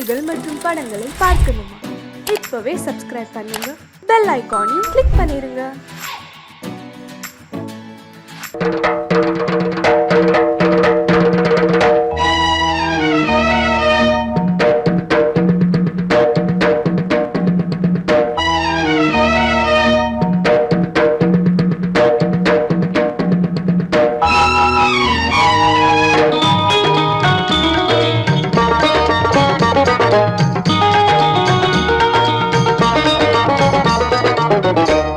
செய்திகள் மற்றும் படங்களை பார்க்கணுமா? இப்பவே சப்ஸ்கிரைப் பண்ணுங்க, பெல் ஐகானையும் கிளிக் பண்ணிருங்க.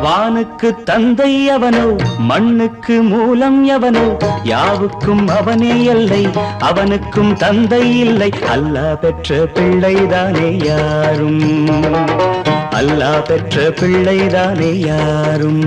வானுக்கு தந்தை அவனோ, மண்ணுக்கு மூலம் எவனோ, யாவுக்கும் அவனே எல்லை, அவனுக்கும் தந்தை இல்லை. அல்லாஹ் பெற்ற பிள்ளைதானே யாரும், அல்லாஹ் பெற்ற பிள்ளைதானே யாரும்.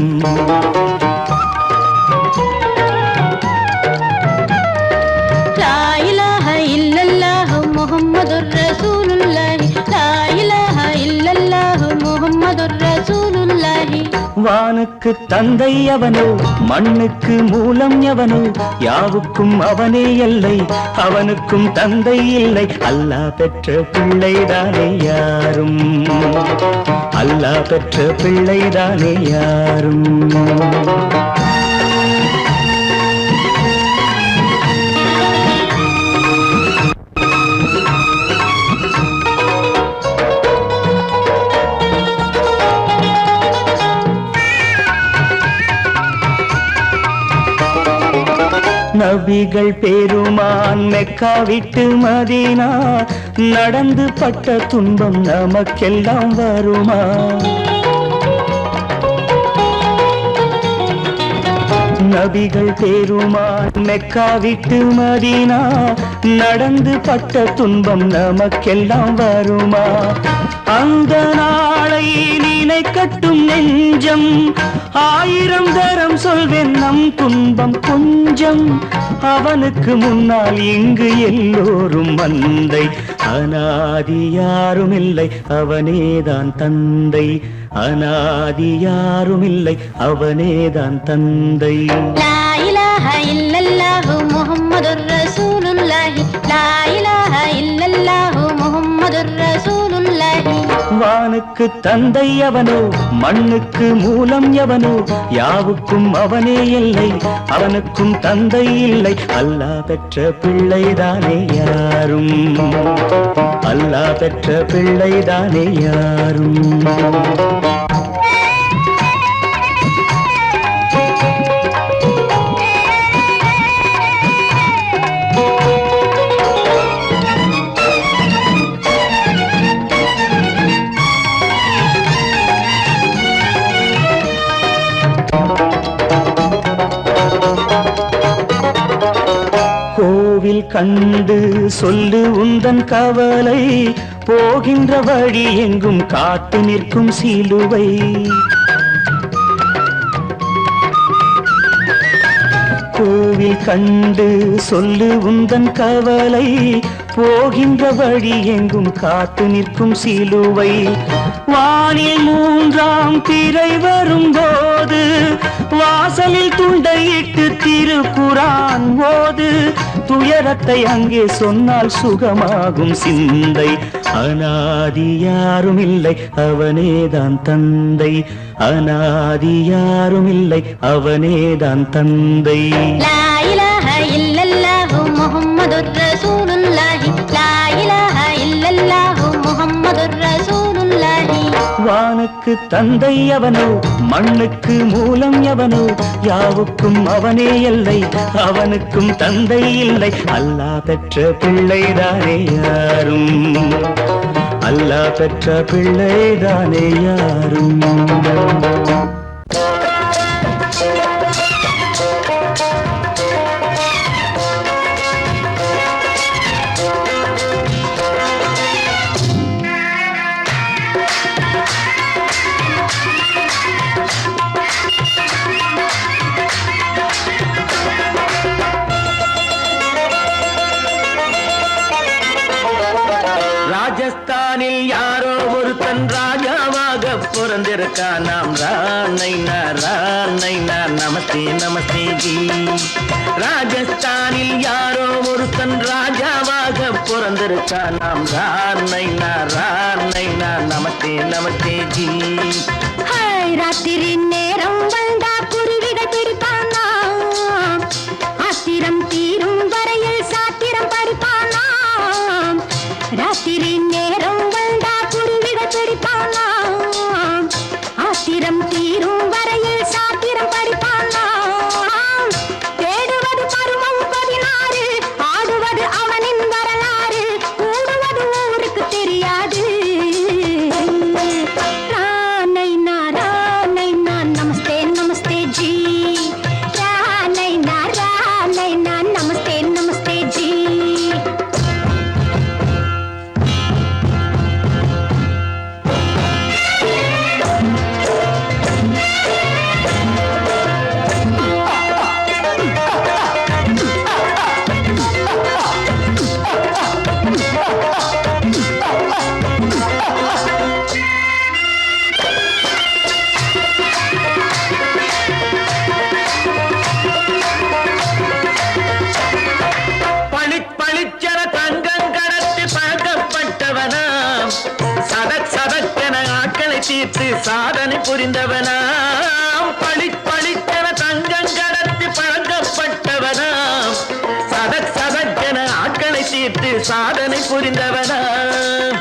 லா இலாஹ இல்லல்லாஹு முஹம்மதுர் ரசூலுல்லாஹி, லா இலாஹ இல்லல்லாஹு முஹம்மதுர் ரசூலுல்லாஹி. வானுக்கு தந்தை அவனோ, மண்ணுக்கு மூலம் எவனோ, யாவுக்கும் அவனே எல்லை, அவனுக்கும் தந்தை இல்லை. அல்லாஹ் பெற்ற பிள்ளைதானே யாரும், அல்லாஹ் பெற்ற பிள்ளைதானே யாரும். நபிகள் பெருமான் மெக்கா விட்டு மதீனா நடந்து பட்ட துன்பம் நமக்கெல்லாம் வருமா? நபிகள் பெருமான் மெக்கா விட்டு மதீனா நடந்து பட்ட துன்பம் நமக்கெல்லாம் வருமா? அந்த நாளை நினைக்கட்டும் நெஞ்சம், ஆயிரம் தரம் சொல்வேன் நம் துன்பம் கொஞ்சம். அவனுக்கு முன்னால் இங்கு எல்லோரும் மந்தை, அநாதி யாரும் இல்லை அவனேதான் தந்தை, அநாதி யாரும் இல்லை அவனேதான் தந்தை. லா இலாஹ இல்லல்லாஹு முஹம்மதுர் ரசூலுல்லாஹி, லா இலாஹ இல்லல்லாஹு முஹம்மதுர் ரசூலுல்லாஹி. வானுக்கு தந்தை அவனோ, மண்ணுக்கு மூலம் எவனோ, யாவுக்கும் அவனே எல்லை, அவனுக்கும் தந்தை இல்லை. அல்லாஹ் பெற்ற பிள்ளைதானே யாரும், அல்லாஹ் பெற்ற பிள்ளைதானே யாரும். கோவில் கண்டு சொல்லு உந்தன் கவலை, போகின்ற வழி எங்கும் காத்து நிற்கும் சிலுவை. கோவில் கண்டு சொல்லு உந்தன் கவலை, போகின்ற வழி எங்கும் காத்து நிற்கும் சிலுவை. வானில் மூன்றாம் பிறை வரும்போது, வாசலில் துண்டையிட்டு திருக்குரான் ஓது. துயரத்தை அங்கே சொன்னால் சுகமாகும் சிந்தை, அநாதி யாரும் இல்லை அவனேதான் தந்தை, அநாதி யாரும் இல்லை அவனேதான் தந்தை. லா இலாஹ இல்லல்லாஹு முஹம்மதுர் ரசூலுல்லாஹி, லா இலாஹ இல்லல்லாஹு முஹம்மதுர் ரசூலுல்லாஹி. வானுக்கு தந்தை அவனோ, மண்ணுக்கு மூலம் எவனோ, யாவுக்கும் அவனே எல்லை, அவனுக்கும் தந்தை இல்லை. அல்லாஹ் பெற்ற பிள்ளைதானே யாரும், அல்லாஹ் பெற்ற பிள்ளைதானே யாரும். ராஜஸ்தானில் யாரோ ஒருத்தன் ராஜாவாக பிறந்திருக்கா நாம் ராணைனா நமஸ்தே நமஸ்தே ஜி. ராஜஸ்தானில் யாரோ ஒருத்தன் ராஜாவாக பிறந்திருக்கா நாம் ராணைனா நமஸ்தே நமஸ்தே ஜி. ராத்திரி நேரம் வந்தா குருவிகள் பிடிப்பானா, ஆத்திரம் தீரும் வரையில் சாத்திரம் படிப்பானா. ராத்திரி நேரம் வந்தா குருவிகள் பிடிப்பானா, ஆத்திரம் தீரும் வரையில் சாத்திரம் படிப்பானா. தேடுவது பருவம் 16, ஆடுவது அவனின் வரலாறு, கூடுவது ஊருக்கு தெரியாது. நமஸ்தே நமஸ்தே ஜி. நமஸ்தே நமஸ்தே ஜி. பளிச்சென தங்கம் கடத்தி பழக்கப்பட்டவனாம், சதக்கென ஆட்களை தீர்த்து சாதனை புரிந்தவனாம். பளிச்சென தங்கம் கடத்தி பழக்கப்பட்டவனாம், சதக்கென ஆட்களை தீர்த்து சாதனை புரிந்தவனாம்.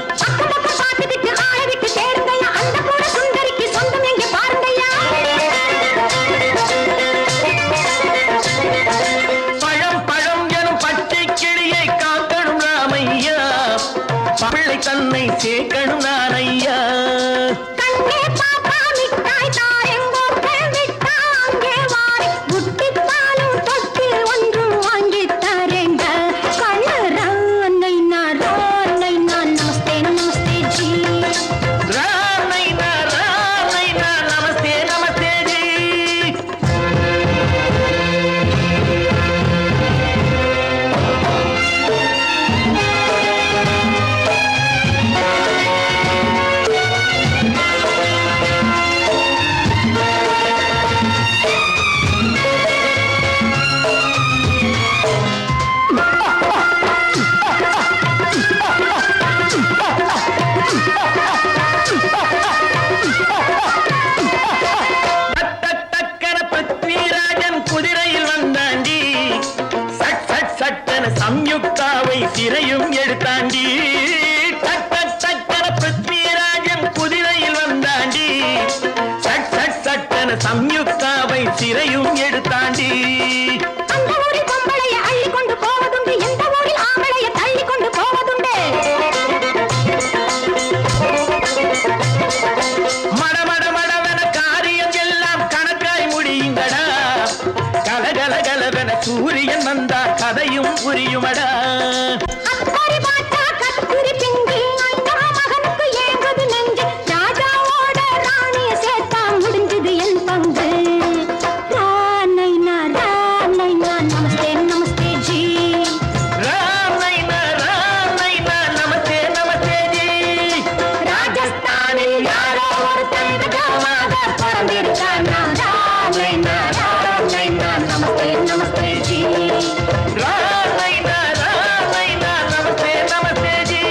பிள்ளை தன்னை சேர்க்கணும் நான் ஐயா. கண்ணே பாப்பா மிட்டாய் தாயங்கோ விட்டா அங்கே வாரி குட்டித்தாலும் தொட்டு ஒன்று வாங்கி தரேங்க. கண்ணு ராணைனா நமஸ்தே நமஸ்தே ஜி. ராணைனா நமஸ்தே நமஸ்தே ஜி. சம்யுக்தாவை சிறையும் எடுத்தாண்டி. பிருத்விராஜன் குதிரையில் வந்தாண்டி. சம்யுக்தாவை சிறையும் எடுத்தாண்டி. அந்த ஊரில் பொம்பளைய அள்ளி கொண்டு போவதுண்டு, எந்த ஊரில் ஆம்பளைய தள்ளி கொண்டு போவதுண்டு. மடமடவென காரியம் எல்லாம் கணக்காய் முடியுங்கடா. கலகலகலவென சூரியன் வந்தா கதையும் புரியுமடா. அக்கறை பார்த்தா கத்திரி பிஞ்சு, அந்த மகனுக்கு ஏங்குது நெஞ்சு. ராஜாவோட ராணிய சேர்த்தா முடிஞ்சது என் பங்கு. ராணைனா நமஸ்தே நமஸ்தே ஜி. ராணைனா நமஸ்தே நமஸ்தே ஜி. ராஜஸ்தானில் யாரோ ஒருத்தன் ராஜாவாக பிறந்திருக்கானா. ராணைனா நமஸ்தே நமஸ்தே ஜி. ராணைனா நமஸ்தே நமஸ்தே ஜி.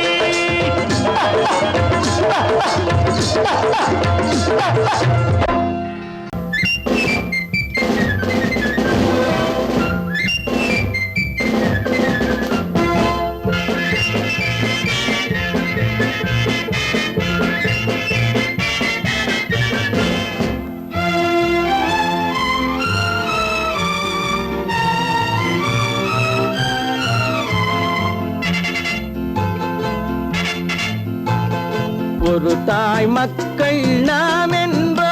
ஒரு தாய் மக்கள் நாம் என்போம்,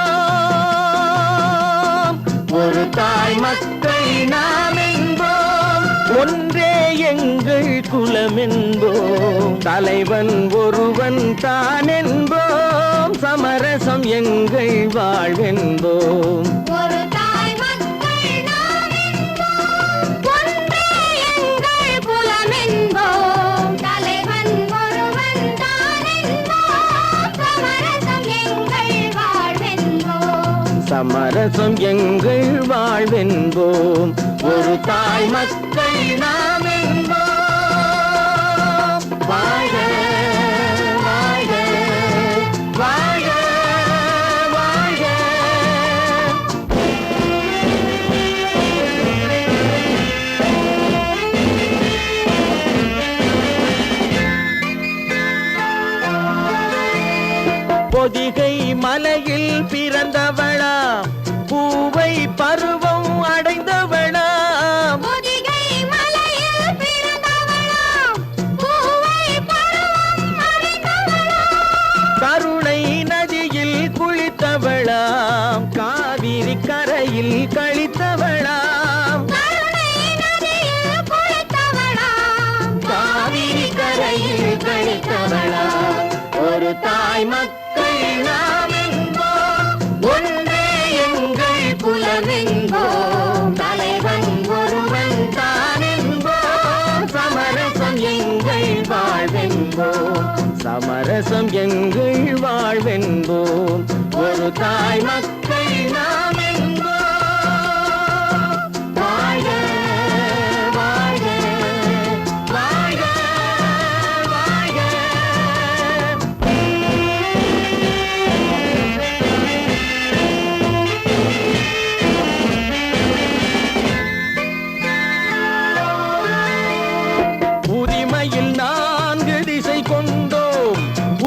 ஒரு தாய் மக்கள் நாம் என்போம், ஒன்றே எங்கள் குலம் என்போம், தலைவன் ஒருவன் தான் என்போம், சமரசம் எங்கள் வாழ்வென்போம். ஒரு தாய் மக்கள் நாம் என்போம், ஒன்றே எங்கள் குலம் என்போம், தலைவன் ஒருவன் தான் என்போம், சமரசம் எங்கள் சமரசம் எங்கள் வாழ்வென்போம். ஒரு தாய் மக்கள் நாம் என்போம். வாழ்க வாழ்க வாழ்க வாழ்க. பொதிகை மலையில் பிறந்தவளா, பூவை பருவம் அடைந்தவளா, பொதிகை மலையில் பிறந்தவளாம், பூவை பருவம் அடைந்தவளாம். கருணை நதியில் குளித்தவளாம், காவிரி கரையில் கழித்தவளாம், கருணை நதியில் குளித்தவளாம், காவிரி கரையில் கழித்தவளாம். ஒரு தாய் மக்கள் நாம் என்போம். ஒன்றே எங்கள் குலம் என்போம். தலைவன் ஒருவன் தான் என்போம். சமரசம் எங்கள் வாழ்வென்போம். சமரசம் எங்கள் வாழ்வென்போம். ஒரு தாய் மக்கள் நாம் என்போம். வாழ்க வாழ்க வாழ்க வாழ்க. உரிமையில் 4 திசை கொண்டோம்.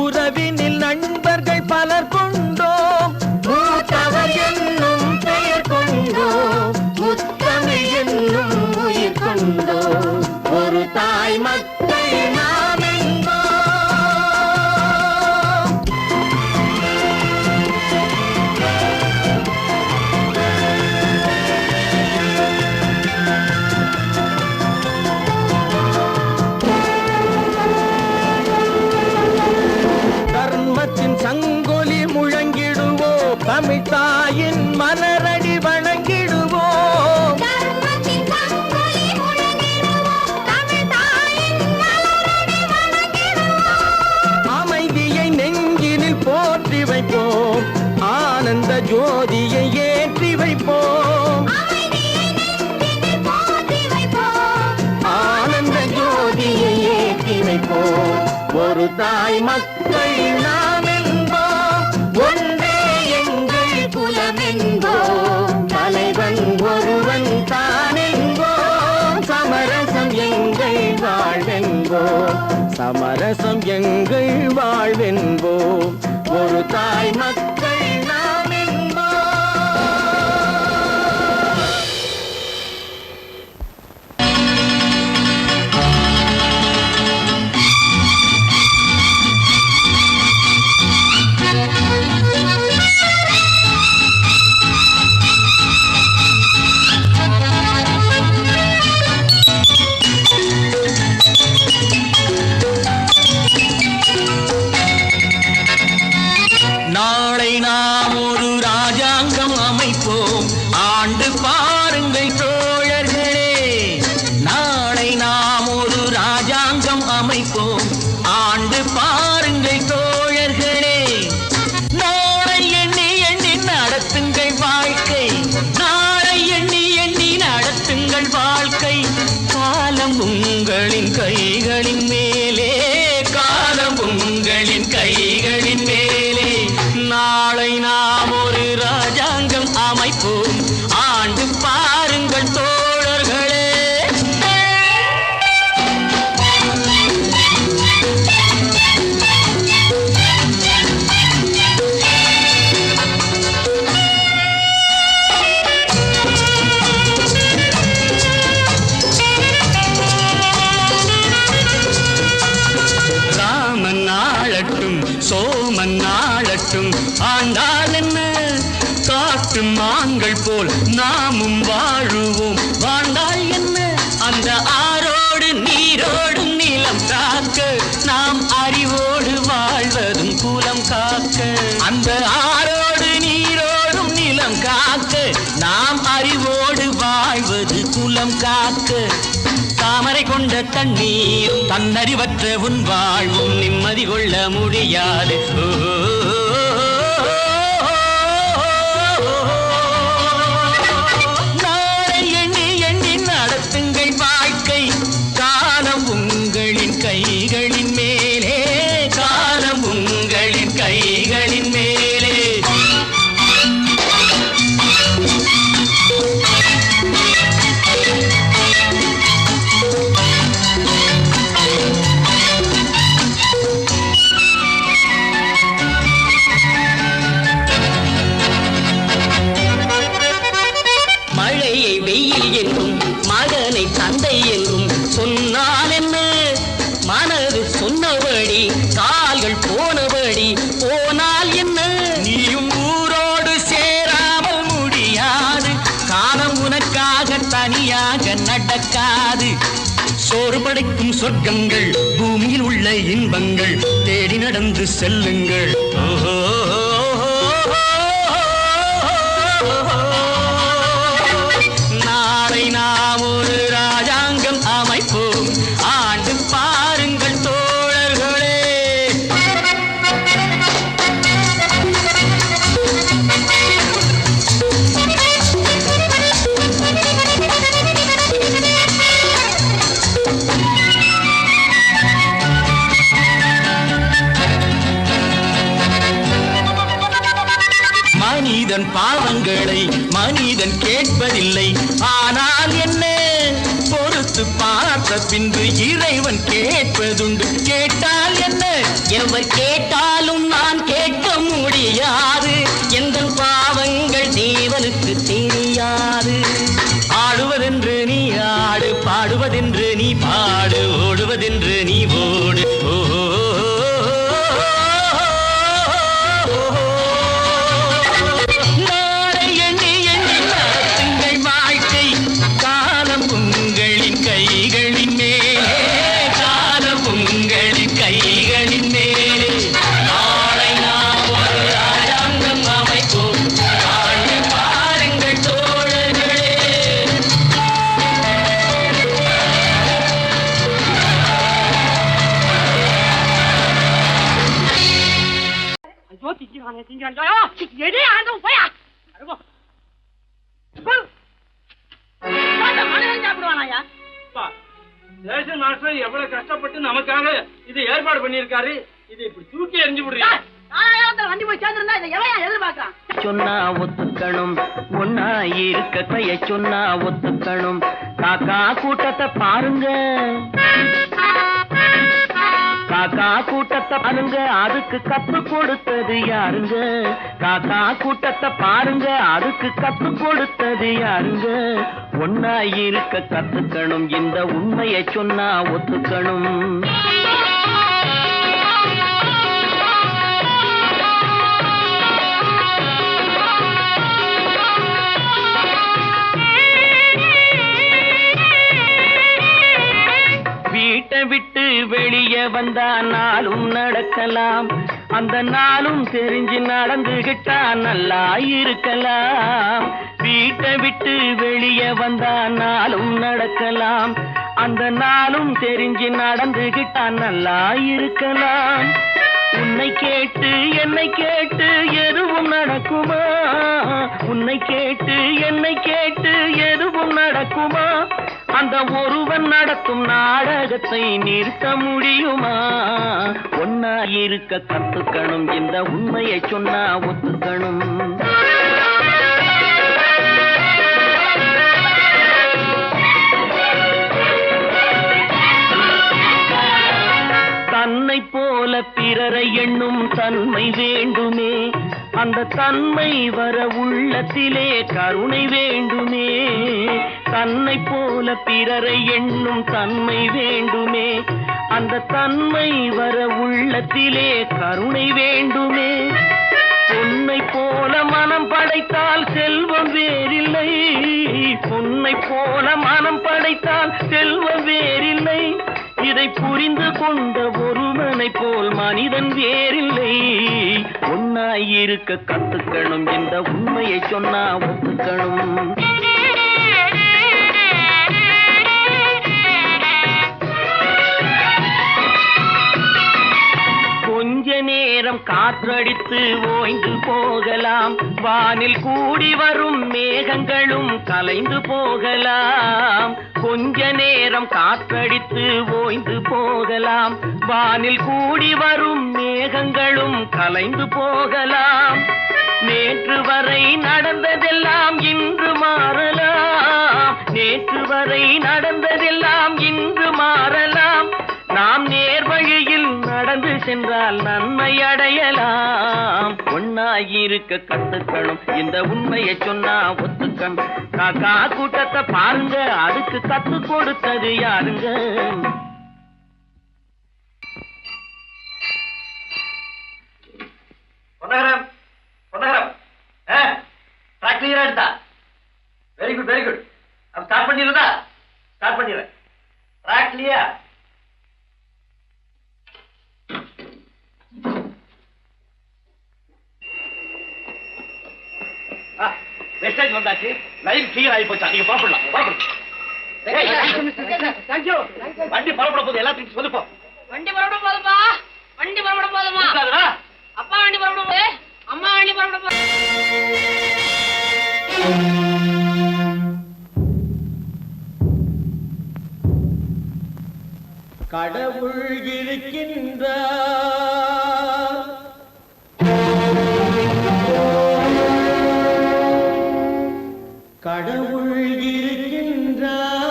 உறவினில் நண்பர்கள் பலர் கொண்டோம். மூத்தவர் என்னும் பெயர் கொண்டோம். முத்தமிழ் என்னும் உயிர் கொண்டோம். ஒரு தாய் மக்கள் நாம் என்போம். தர்மத்தின் சங்கொலி முழங்கிடுவோம். தமிழ் தாயின் மலரடி வணங்கிடுவோம். தர்மத்தின் சங்கொலி முழங்கிடுவோம். தமிழ் தாயின் மலரடி வணங்கிடுவோம். அமைதியை நெஞ்சினில் போற்றி வைப்போம். ஆனந்த ஜோதியை ஏற்றி வைப்போம். அமைதியை நெஞ்சினில் போற்றி வைப்போம். ஆனந்த ஜோதியை ஏற்றி வைப்போம். ஒரு தாய் மக்கள் நாம் என்போம். ஒன்றே எங்கள் குலம் என்போம். தலைவன் ஒருவன் தான் என்போம். சமரசம் எங்கள் வாழ்வென்போம். சமரசம் எங்கள் வாழ்வென்போம். ஒரு தாய் மக்கள் நாம் என்போம். நாளை நாம் ஒரு ராஜாங்கம் அமைப்போம். ஆண்டு பாருங்கள் தோழர்களே. நாளை நாம் ஒரு ராஜாங்கம் அமைப்போம். ஆண்டு பாருங்கள் தோழர்களே. நாளை எண்ணி எண்ணி நடத்துங்கள் வாழ்க்கை. நாளை எண்ணி எண்ணி நடத்துங்கள் வாழ்க்கை. காலம் உங்களின் கைகளின் மேலே. காலம் உங்களின் கைகளின் மேலே. நாளை நாம் ஒரு ராஜாங்கம் அமைப்போம். ஆண்டு பாருங்கள் தோழர்களே. ராமன் ஆளட்டும், சோமன் ஆளட்டும், ஆண்டால் என்ன? காட்டு மான்கள் போல் நாமும் வாழுவோம். வாழ்ந்தால் என்ன? அந்த ஆரோடு நீரோடு நிலம் காக்க. நாம் அறிவோடு வாழ்வதும் குலம் காக்க. அந்த ஆரோடு நீரோடும் நிலம் காக்க. நாம் அறிவோடு வாழ்வது குலம் காக்க. தாமரை கொண்ட தண்ணீர் தன்னறிவற்ற உன் வாழ்வும் நிம்மதி கொள்ள முடியாது. சொர்க்கங்கள் பூமியில் உள்ள இன்பங்கள் தேடி நடந்து செல்லுங்கள். நாளை நாம் ஒரு ராஜாங்கம் அமைப்போம், ஆண்டு பாருங்கள் தோழர்களே. மனிதன் பாவங்களை மனிதன் கேட்பதில்லை, ஆனால் என்ன பொறுத்து பார்த்த பின்பு இறைவன் கேட்பதுண்டு. கேட்டால் என்ன? எவர் கேட்டாலும் நான் கேட்க முடியாது, எந்த பாவங்கள் தேவனுக்கு தெரியாது. ஆடுவதென்று நீ ஆடு, பாடுவதென்று நீ பாடு, ஓடுவதென்று நீ ஓடு. எவ்வளவு கஷ்டப்பட்டு நமக்காக இது ஏற்பாடு பண்ணிருக்காரு, இது இப்படி தூக்கி எறிஞ்சு விடுறீங்க. சொன்னா ஒத்துக்கணும், ஒன்னா இருக்க கைய சொன்னா ஒத்துக்கணும். காக்கா கூட்டத்தை பாருங்க, காக்கா கூட்டத்தை பாருங்க, அதுக்கு கத்து கொடுத்தது யாருங்க? காக்கா கூட்டத்தை பாருங்க, அதுக்கு கத்து கொடுத்தது யாருங்க? ஒன்னா இருக்க கத்துக்கணும், இந்த உண்மையை சொன்னா ஒத்துக்கணும். வீட்டை விட்டு வெளியே வந்தா நாளும் நடக்கலாம், அந்த நாளும் தெரிஞ்சு நடந்துகிட்டா நல்லா இருக்கலாம். வீட்டை விட்டு வெளியே வந்தா நாளும் நடக்கலாம், அந்த நாளும் தெரிஞ்சு நடந்துகிட்டா நல்லா இருக்கலாம். உன்னை கேட்டு என்னை கேட்டு எதுவும் நடக்குமா? உன்னை கேட்டு என்னை கேட்டு எதுவும் நடக்குமா? அந்த ஒருவன் நடத்தும் நாடகத்தை நிறுத்த முடியுமா? ஒன்னா இருக்க கத்துக்கணும், இந்த உண்மையை சொன்னா ஒத்துக்கணும். தன்னை போல பிறரை எண்ணும் தன்மை வேண்டுமே, அந்த தன்மை வர உள்ளத்திலே கருணை வேண்டுமே. தன்னை போல பிறரை எண்ணும் தன்மை வேண்டுமே, அந்த தன்மை வர உள்ளத்திலே கருணை வேண்டுமே. பொன்னை போல மனம் படைத்தால் செல்வம் வேறில்லை, பொன்னை போல மனம் படைத்தால் செல்வம் வேறில்லை. இதை புரிந்து கொண்ட ஒருவனை போல் மனிதன் வேறில்லை. ஒன்னாய் இருக்க கத்துக்கணும், இந்த உண்மையை சொன்னா ஒத்துக்கணும். கொஞ்ச நேரம் காற்றடித்து ஓய்ந்து போகலாம், வானில் கூடி வரும் மேகங்களும் கலைந்து போகலாம். கொஞ்ச நேரம் காற்றடித்து ஓய்ந்து போகலாம், வானில் கூடி வரும் மேகங்களும் கலைந்து போகலாம். நேற்று வரை நடந்ததெல்லாம் இன்று மாறலாம், நேற்று வரை நடந்ததெல்லாம் இன்று மாறலாம். நாம் நேர்வழியில் நடந்து சென்றால் நன்மை அடையலாம். ஒன்னாயிருக்க கத்துக்கணும், இந்த உண்மையை சொன்னா ஒத்துக்கணும். காக்கா கூட்டத்தை பாருங்க, அதுக்கு கத்து கொடுத்தது யாருங்க? Very good very good. Start பண்ணிடுறதா? ஸ்டார்ட் பண்ணிடுறேன். Track clear. ஸ்டேஜ் வந்தாச்சு. லைன் கிளியர் ஆகி போச்சா? நீங்க புறப்படலாம். வண்டி புறப்பட போது எல்லாத்தையும் சொல்லுப்போம். வண்டி புறப்பட போதுமா? வண்டி புறப்பட போதுமா? அப்பா வண்டி புறப்பட போது, அம்மா வண்டி புறப்பட போது. கடவுள் இருக்கின்றார், கடவுள் இருக்கின்றார்.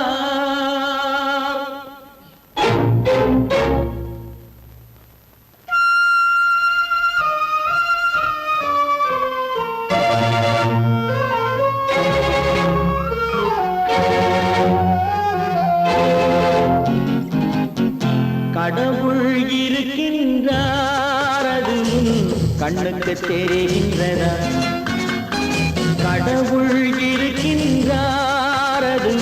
கடவுள் இருக்கின்றார், அது கண்ணுக்கு தெரிகின்றதா? கடவுள் இருக்கின்றார், அது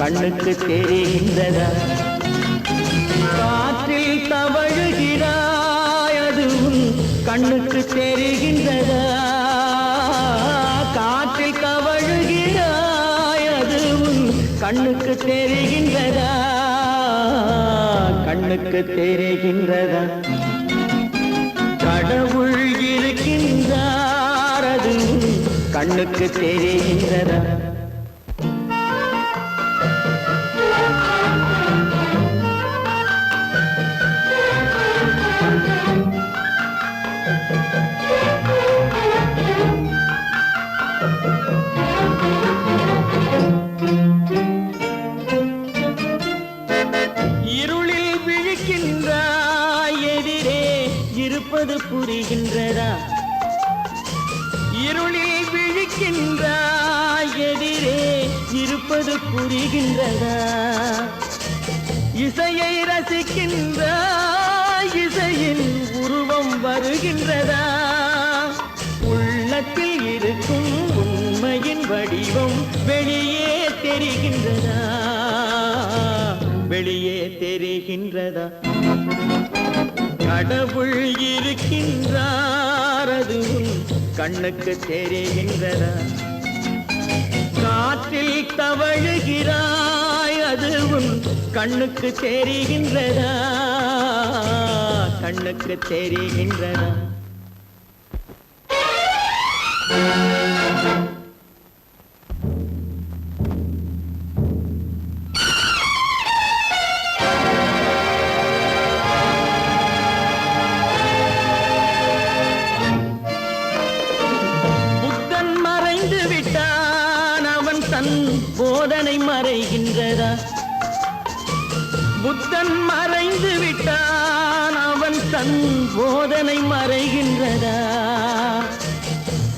கண்ணுக்கு தெரிகின்றதா? காற்றில் தவழுகிறாய், அது கண்ணுக்கு தெரிகின்றதா? காற்றில் தவழுகிறாய், அது கண்ணுக்கு தெரிகின்றதா? கண்ணுக்கு தெரிகின்றதா? கடவுள் இருக்கின்றார், அது கண்ணுக்கு தெரிகின்றதா? இருளில் விழிக்கின்றாய், எதிரே இருப்பது புரிகின்றதா? இருளில் விழிக்கின்றாய், எதிரே இருப்பது புரிகின்றதா? இசையை ரசிக்கின்றாய், இசையின் உருவம் வருகின்றதா? உள்ளத்தில் இருக்கும் உண்மையின் வடிவம் வெளியே தெரிகின்றதா? வெளியே தெரிகின்றதா? கடவுள் இருக்கின்றார், அது கண்ணுக்கு தெரிகின்றதா? காற்றில் தவழுகிறாய், அது கண்ணுக்கு தெரிகின்றதா? கண்ணுக்கு தெரிகின்றதா? புத்தன் மறைந்து விட்டான், அவன் தன் போதனை மறைகின்றதா? புத்தன் மறைந்து விட்டான், அவன் தன் போதனை மறைகின்றதா?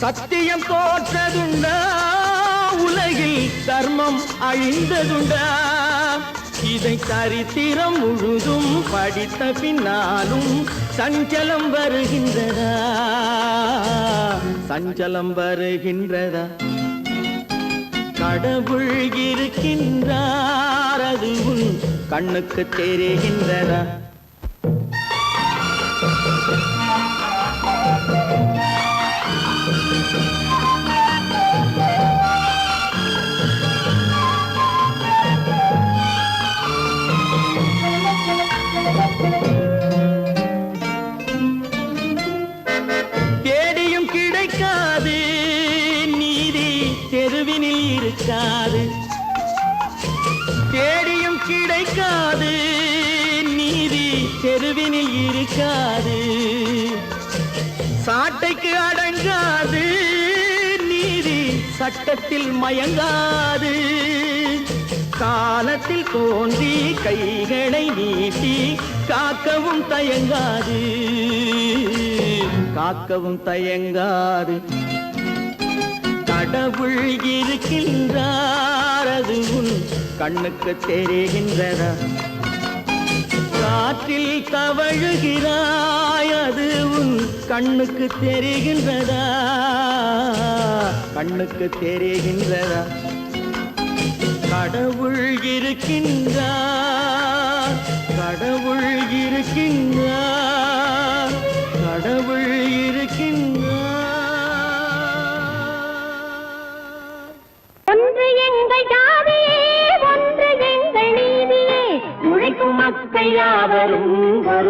சத்தியம் தோற்றதுண்டா? உலகில் தர்மம் அழிந்ததுண்டா? இதை சரித்திரம் முழுதும் படித்த பின்னாலும் சஞ்சலம் வருகின்றதா? சஞ்சலம் வருகின்றதா? கடவுள் இருக்கின்றார், அது கண்ணுக்கு தெரிகின்றதா? தேடியும் கிடைக்காது நீதி, தெருவினில் இருக்காது. தேடியும் கிடைக்காது நீதி, தெருவினில் இருக்காது. சாட்டைக்கு அடங்காது நீதி, சட்டத்தில் மயங்காது. காலத்தில் தோன்றி கைகளை நீட்டி காக்கவும் தயங்காது, காக்கவும் தயங்காது. கடவுள் இருக்கின்றார், அது கண்ணுக்கு தெரிகின்றதா? காற்றில் தவழுகிறாய், அது கண்ணுக்கு தெரிகின்றதா? கண்ணுக்கு தெரிகின்றதா? கடவுள் இருக்கின்றார், கடவுள் இருக்கின்றார், கடவுள் இருக்கின்றார்.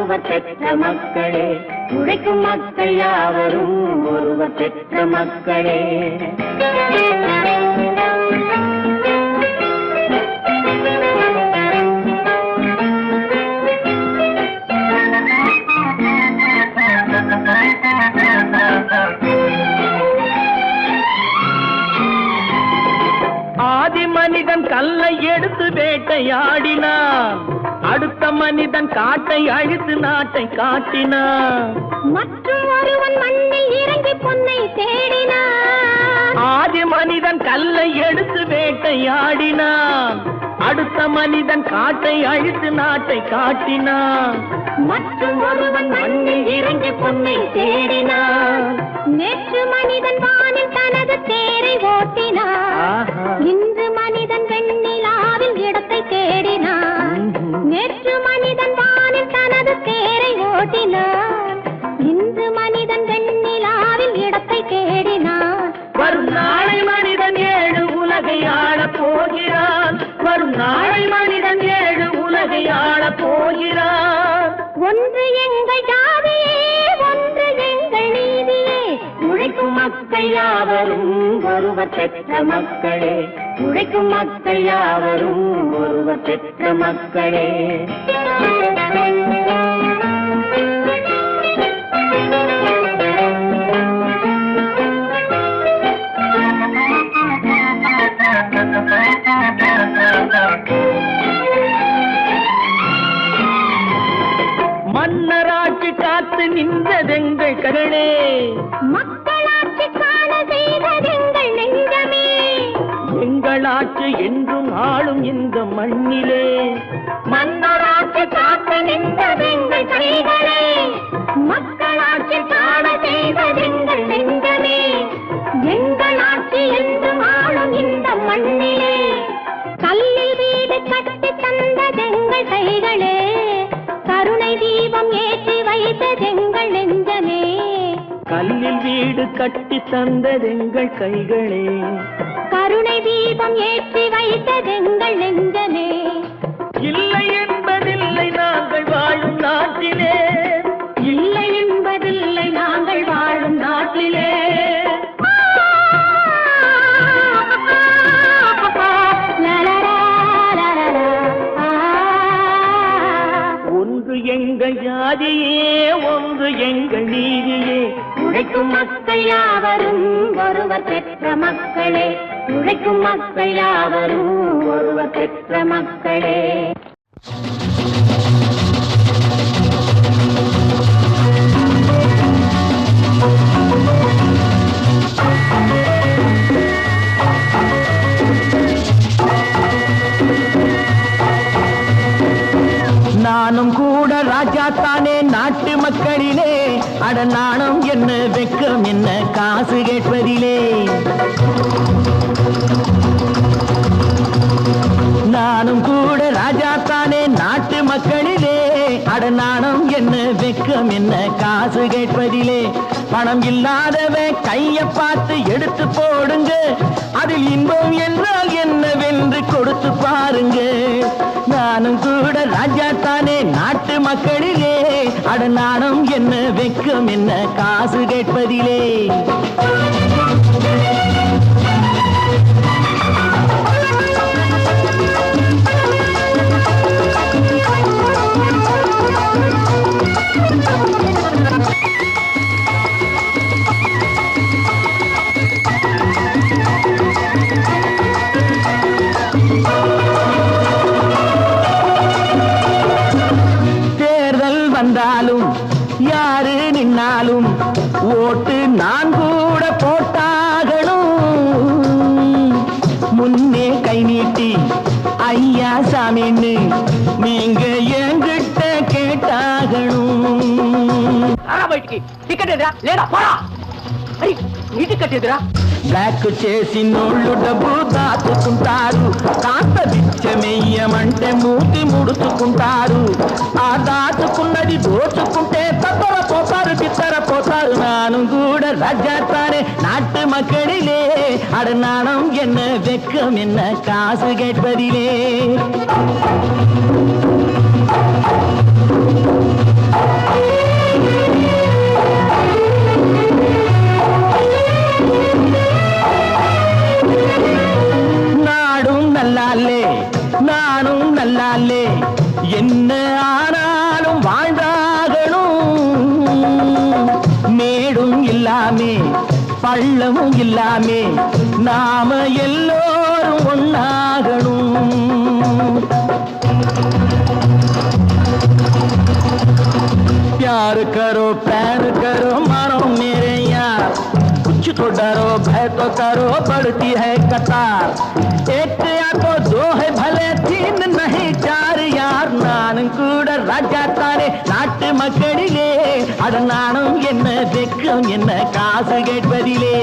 ஒருவர் பெற்ற மக்களே, உழைக்கும் மக்கள் யாவரும் ஒருவர் பெற்ற மக்களே. ஆதி மனிதன் கல்லை எடுத்து வேட்டையாடினான், அடுத்த மனிதன் காட்டை அழித்து நாட்டை காட்டினான். மற்றும் ஒருவன் மண்ணில் இறங்கி பொன்னை தேடினான். ஆதி மனிதன் கல்லை எடுத்து வேட்டையாடினான், அடுத்த மனிதன் காட்டை அழித்து நாட்டை காட்டினான். மற்றும் ஒருவன் மண்ணில் இறங்கி பொன்னை தேடினான். நேற்று மனிதன் வானில் தனது தேரை ஓட்டினான், இன்று மனிதன் வெண்ணிலாவில் இடத்தை தேடினான். நேற்று மனிதன் வானில் தனது தேரை ஓட்டினான், இன்று மனிதன் வெண்ணிலாவில் இடத்தை தேடினான். வரும் நாளை மனிதன் 7 உலகை ஆளப் போகிறான், வரும் நாளை மனிதன் 7 உலகை ஆளப் போகிறான். ஒன்று எங்கள் ஜாதியே, ஒன்று எங்கள் நீதியே, உழைக்கும் மக்கள் யாவரும் ஒருவர் பெற்ற மக்களே, உழைக்கும் மக்கள் யாவரும் ஒருவர் பெற்ற மக்களே. மன்னராட்சி காத்து நின்றதெங்கள் கரணே, மக்களாட்சி காண செய்வதெங்கள் நெஞ்சமே, எங்களாட்சி என்றும் ஆளும் இந்த மண்ணிலே. மன்னராட்சி காத்து நின்றதெங்கள் கைகளே, மக்களாட்சி காண செய்வதெங்கள் நெஞ்சமே, எங்களாட்சி என்றும் ஆளும் இந்த மண்ணிலே. கல்லில் வீடு கட்டி தந்ததெங்கள் கைகளே, கருணை தீபம் ஏற்றி வைத்ததெங்கள் நெஞ்சமே. கல்லில் வீடு கட்டி தந்ததெங்கள் கைகளே, கருணை தீபம் ஏற்றி வைத்ததெங்கள் நெஞ்சமே. இல்லை என்பதில்லை நாங்கள் வாழும் நாட்டிலே, இல்லை என்பதில்லை நாங்கள் வாழும் நாட்டிலே. ஒன்று எங்கள் ஜாதியே, ஒன்று எங்கள் நீதியே, உழைக்கும் மக்கள் யாவரும் ஒருவர் பெற்ற மக்களே, உழைக்கும் மக்கள் யாவரும் ஒருவர் பெற்ற மக்களே. நானும் கூட ராஜா தானே நாட்டு மக்களிலே, அட நாணம் என்ன வெக்கம் என்ன காசு கேட்பதிலே. நானும் கூட ராஜா தானே நாட்டு மக்களிலே, அட நாணம் என்ன வெக்கம் என்ன காசு கேட்பதிலே. பணம் இல்லாதவன் கைய பார்த்து எடுத்து போடுங்க, அதில் இன்பம் என்றால் என்னவென்று கொடுத்து பாருங்க. நானும் கூட ராஜா தானே நாட்டு மக்களிலே, அட நாணம் என்ன வெக்கம் என்ன காசு கேட்பதிலே. வந்தாலும் யாரு நின்னாலும் ஓட்டு நான் கூட போட்டாகணும். முன்னே கை நீட்டி ஐயா சாமின்னு நீங்க என்கிட்ட கேட்டாகணும். టికెట్ ఎదురా లేదా పోరా నీ టికెట్ ఎదురా. బ్లాక్ చేసి నోళ్ళు డబ్బు దాచుకుంటారు, కాస్త బిచ్చమెయ్యమంటే మూతి ముడుచుకుంటారు. ఆ దాచుకున్నది దోచుకుంటే తప్పర పోతారు చిత్తర పోతారు. நானும் கூட ராஜாத்தானே நாட்டு மக்களிலே, அட நாணம் என்ன வெக்கம் என்ன காசு கேட்பதிலே. நாடும் நல்லாலே நானும் நல்லாலே என்ன ஆனாலும் வாழ்ந்தாகணும். மேடும் இல்லாமே பள்ளமும் இல்லாமே நாம எல்லோரும் ஒன்னாகணும். प्यार करो प्यार करो मारो मेरे यार, कुछ तो डरो भय तो करो बढ़ती है कतार. एक या तो दो है भले तीन नहीं चार यार. நானும் கூட ராஜா தானே நாட்டு மக்களிலே, அட நானும் என்ன வெக்கம் என்ன காசு கேட்பதிலே.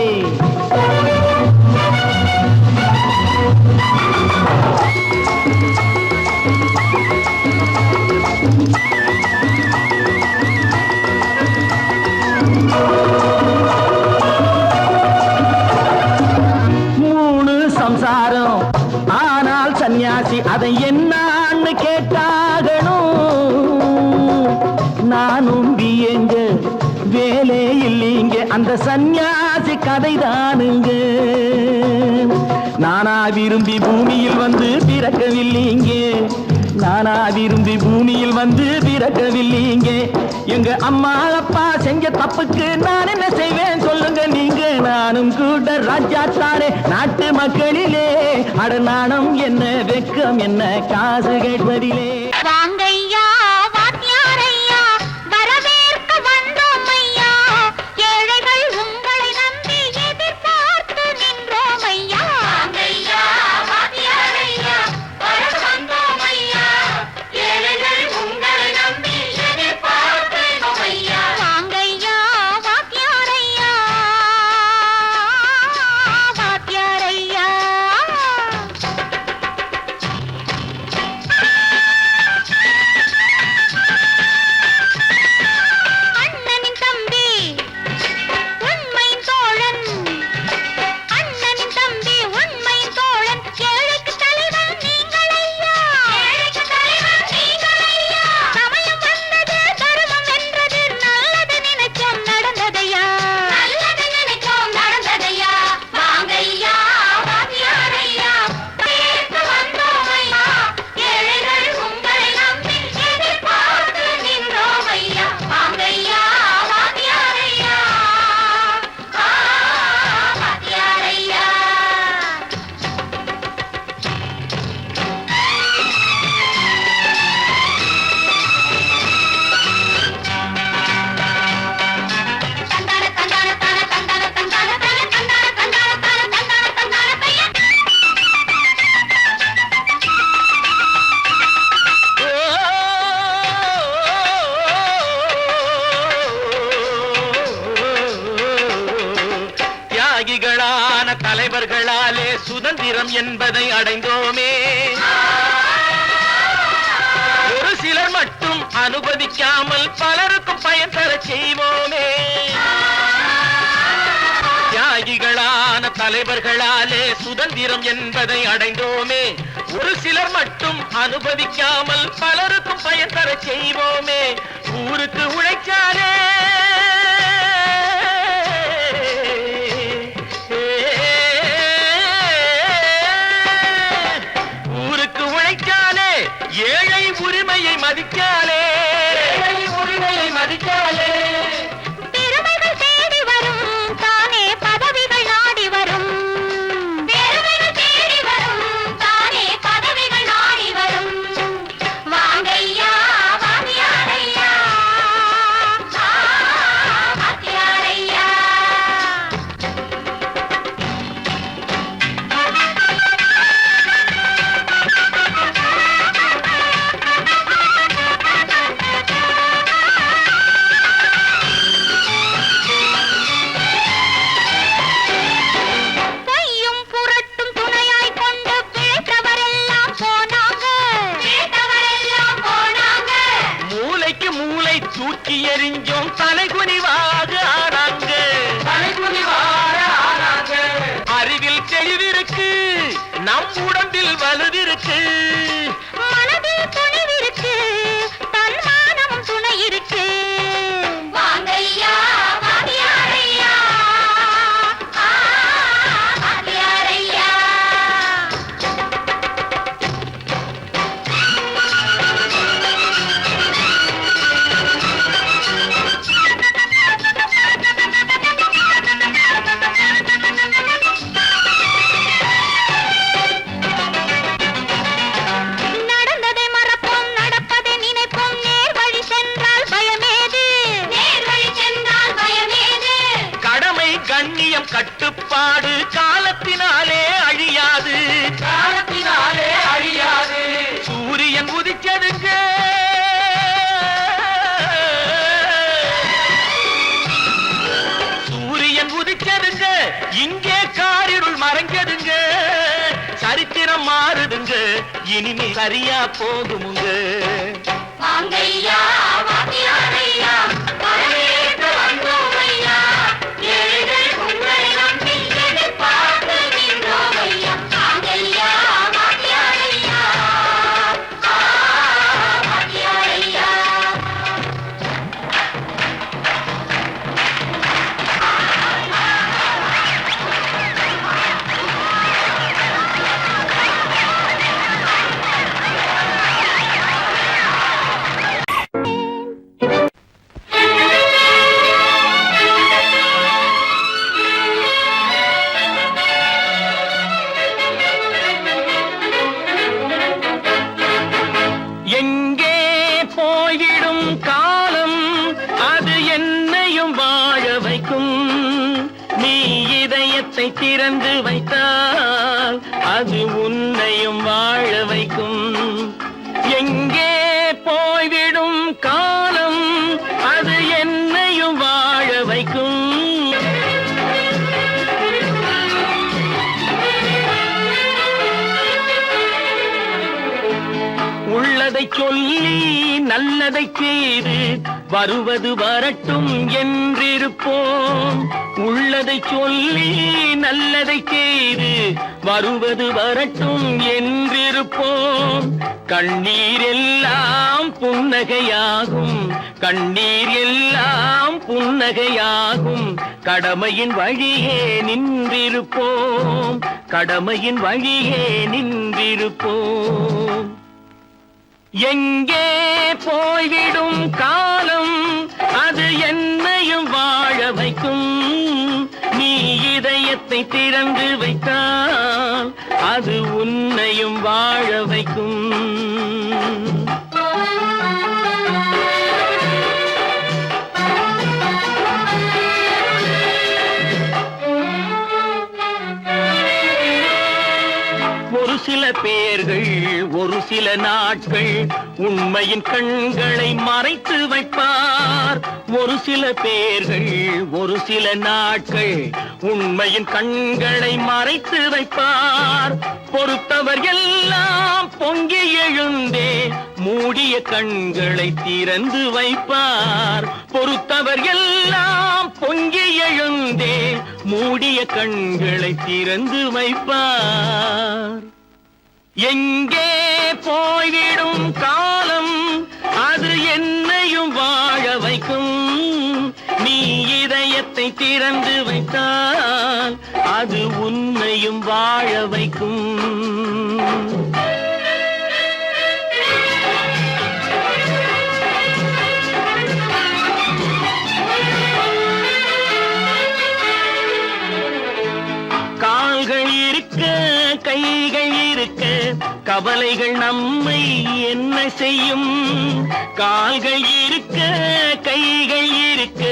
சம்சாரம் ஆனால் சன்னியாசி அதை என்னான்னு கேட்டாகணும். நானும் பியங்க வேலை இல்லைங்க அந்த சன்னியாசி கதைதானுங்க. நானா விரும்பி பூமியில் வந்து பிறக்கவில்லைங்க, நானா விரும்பி பூமியில் வந்து பிறக்கவில்லைங்க. எங்க அம்மா அப்பா செஞ்ச தப்புக்கு நான் என்ன செய்வேன் சொல்லுங்க நீங்க. நானும் கூட ராஜா தானே நாட்டு மக்களிலே, அட நாணம் என்ன வெக்கம் என்ன காசு கேட்பதிலே. வாங்கையா வாத்தியாரையா வரவேற்க வந்தோம் ஐயா, ஏழைகள் உங்களை நம்பி எதிர்பார்த்து நின்றோம் ஐயா. வாங்கையா வாத்தியாரையா வரவேற்க வந்தோம் ஐயா, ஏழைகள் உங்களை நம்பி எதிர்பார்த்து நின்றோம் ஐயா. வாங்கையா வாத்தியாரையா வாத்தியாரையா. அண்ணனின் தம்பி உண்மையின் தோழன், அண்ணனின் தம்பி உண்மையின் தோழன், ஏழைக்கு தலைவன் நீங்கள் ஐயா, ஏழைக்கு தலைவன் நீங்கள் ஐயா. சமயம் வந்தது தர்மம் வென்றது, நல்லது நினைச்சோம் நடந்ததையா, நல்லது நினைச்சோம் நடந்ததையா. வாங்கையா வாத்தியாரையா வரவேற்க வந்தோம் ஐயா, ஏழைகள் உங்களை நம்பி எதிர்பார்த்து நின்றோம் ஐயா. வாங்கையா வாத்தியாரையா வாத்தியாரையா. தந்தான தந்தான தான தந்தான தந்தான தைய தந்தான தந்தான தான தந்தான தந்தான தைய. தியாகிகளான தலைவர்களாலே சுதந்திரம் என்பதை அடைந்தோமே, ஒரு சிலர் மட்டும் அனுமதிக்காமல் பலருக்கும் பயன் தர செய்வோமே. தியாகிகளான தலைவர்களாலே சுதந்திரம் என்பதை அடைந்தோமே, ஒரு சிலர் மட்டும் அனுமதிக்காமல் பலருக்கும் பயன் தர செய்வோமே. ஊருக்கு உழைச்சாலே ஊருக்கு உழைச்சாலே ஏழை உரிமையை மதிக்காலே, ஏழை உரிமையை மதிக்காலே. பெருமைகள் தேடி வரும் தானே பதவிகள் நாடி வரும், பெருமைகள் தேடி வரும் தானே பதவிகள் நாடி வரும். வாங்கையா வாத்தியாரையா வாத்தியாரையா. பொய்யும் புரட்டும் துணையாய் கொண்டு பிழைத்தவரெல்லாம் போனாங்க, பிழைத்தவரெல்லாம் போனாங்க. மூளைக்கு மூளை தூக்கி எறிஞ்சோம் தலைகுனிவாக ஆனாங்க, தலைகுனிவாக ஆனாங்க. அறிவில் தெளிவிருக்கு நம் உடம்பில் வலுவிருக்கு, மனதில் துணிவிருக்கு தன்மானமும் துணை இருக்கு. பாடுங்க இனிமே சரியா போகுமுங்க எங்கே போய்விடும் காலம் அது என்னையும் வாழ வைக்கும் நீ இதயத்தை திறந்து வைத்தால் அது உன்னையும் வாழ வைக்கும் எங்கே போய்விடும் காலம் அது என்னையும் வாழ வைக்கும் உள்ளதை சொல்லி நல்லதை செய்து வருவது வரட்டும் என்றிருப்போம் உள்ளதை சொல்லி நல்லதை செய்து வருவது வரட்டும் என்றிருப்போம் கண்ணீர் எல்லாம் புன்னகையாகும் கண்ணீர் எல்லாம் புன்னகையாகும் கடமையின் வழியே நின்றிருப்போம் கடமையின் வழியே நின்றிருப்போம் எங்கே போய்விடும் காலம் அது என்னையும் வாழ வைக்கும் நீ இதயத்தை திறந்து வைத்தால் அது உன்னையும் வாழ வைக்கும் ஒரு சில பேர்கள் ஒரு சில நாட்கள் உண்மையின் கண்களை மறைத்து வைப்பார் ஒரு சில பேர்கள் ஒரு சில நாட்கள் உண்மையின் கண்களை மறைத்து வைப்பார் பொறுத்தவர் எல்லாம் பொங்கி எழுந்தே மூடிய கண்களை திறந்து வைப்பார் பொறுத்தவர் எல்லாம் பொங்கி எழுந்தே மூடிய கண்களை திறந்து வைப்பார் எங்கே போய்விடும் காலம் அது என்னையும் வாழ வைக்கும் நீ இதயத்தை திறந்து வைத்தால் அது உன்னையும் வாழ வைக்கும் கால்கள் இருக்க கைகள் இருக்க கவலைகள் நம்மை என்ன செய்யும் கால்கள் இருக்க கைகள் இருக்க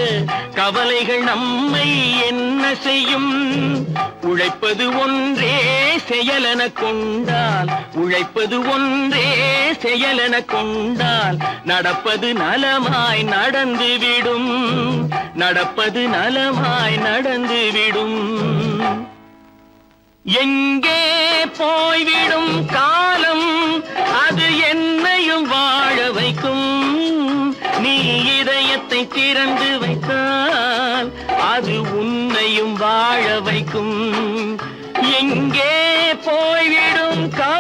கவலைகள் நம்மை என்ன செய்யும் உழைப்பது ஒன்றே செயலென கொண்டால் உழைப்பது ஒன்றே செயலென கொண்டால் நடப்பது நலமாய் நடந்துவிடும் நடப்பது நலமாய் நடந்துவிடும் எங்கே போய்விடும் காலம் அது என்னையும் வாழ வைக்கும் நீ இதயத்தை திறந்து வைத்தால் அது உன்னையும் வாழ வைக்கும் எங்கே போய்விடும் காலம்